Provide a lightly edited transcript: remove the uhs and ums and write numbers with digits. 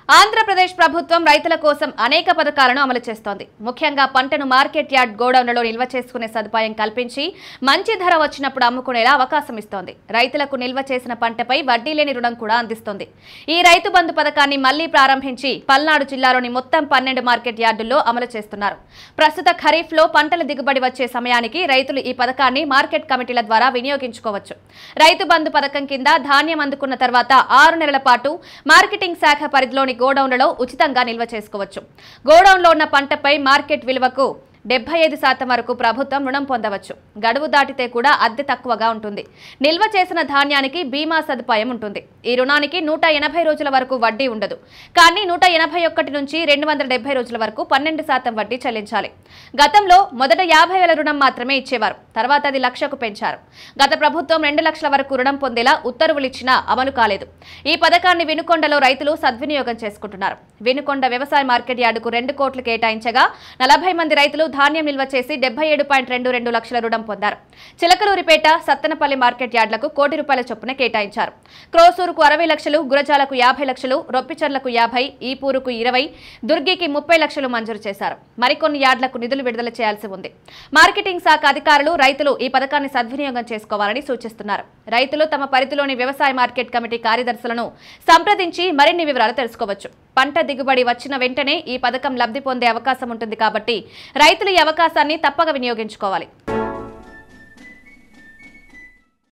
ఆంధ్రప్రదేశ్ ప్రభుత్వం రైతుల కోసం అనేక పథకాలను అమలు చేస్తోంది. ముఖ్యంగా పంటను మార్కెట్ యార్డ్ గోడౌన్లలో నిల్వ చేసుకునే సదుపాయం కల్పించి మంచి ధర వచ్చినప్పుడు అమ్ముకునేలా అవకాశం ఇస్తోంది. రైతులకు నిల్వ చేసిన పంటపై వడ్డీ లేని రుణం కూడా అందిస్తోంది. ఈ రైతు బంధు పథకాన్ని మళ్లీ ప్రారంభించి పల్నాడు జిల్లాలోని మొత్తం 12 మార్కెట్ యార్డుల్లో అమలు చేస్తున్నారు. ప్రస్తుత ఖరీఫ్ లో పంటల దిగుబడి వచ్చే సమయానికి రైతులు ఈ పథకాన్ని మార్కెట్ కమిటీల ద్వారా వినియోగించుకోవచ్చు. రైతు బంధు పథకం కింద ధాన్యం అందుకున్న తర్వాత 6 నెలల పాటు మార్కెటింగ్ శాఖ పరిధిలోని గోడౌన్లలో ఉచితంగా నిల్వ చేసుకోవచ్చు. గోడౌన్లో ఉన్న పంటపై మార్కెట్ విలువకు 75% వరకు ప్రభుత్వం రుణం పొందవచ్చు. గడువు దాటితే కూడా అద్దె తక్కువగా ఉంటుంది. నిల్వ చేసిన ధాన్యానికి బీమా సదుపాయం ఉంటుంది. ఈ రుణానికి 180 రోజుల వరకు వడ్డీ ఉండదు. కానీ 181 నుంచి 270 రోజుల వరకు 12% వడ్డీ చెల్లించాలి. గతంలో మొదట 50,000 రుణం మాత్రమే ఇచ్చేవారు. తర్వాత అది 1,00,000కు పెంచారు. గత ప్రభుత్వం 2 లక్షల వరకు రుణం పొందేలా ఉత్తర్వులు ఇచ్చినా అమలు కాలేదు. ఈ పథకాన్ని వినుకొండలో రైతులు సద్వినియోగం చేసుకుంటున్నారు. వినుకొండ వ్యవసాయ మార్కెట్ యార్డుకు 2 కోట్లు కేటాయించగా 40 మంది రైతులు ధాన్యం నిల్వ చేసి 77.22 లక్షల రుణం పొందారు. చిలకలూరిపేట, సత్తెనపల్లి మార్కెట్ యార్డులకు ₹1,00,00,000 చొప్పున కేటాయించారు. క్రోసూరుకు 60 లక్షలు, గురజాలకు 50 లక్షలు, రొప్పిచర్లకు 50, ఈపూరుకు 20, దుర్గికి 30 లక్షలు మంజూరు చేశారు. మరికొన్ని యార్డులకు నిధులు విడుదల చేయాల్సి ఉంది. మార్కెటింగ్ శాఖ అధికారులు రైతులు ఈ పథకాన్ని సద్వినియోగం చేసుకోవాలని సూచిస్తున్నారు. రైతులు తమ పరిధిలోని వ్యవసాయ మార్కెట్ కమిటీ కార్యదర్శులను సంప్రదించి మరిన్ని వివరాలు తెలుసుకోవచ్చు. పంట దిగుబడి వచ్చిన వెంటనే ఈ పథకం లబ్ధి పొందే అవకాశం ఉంటుంది కాబట్టి రైతులు ఈ అవకాశాన్ని తప్పక వినియోగించుకోవాలి.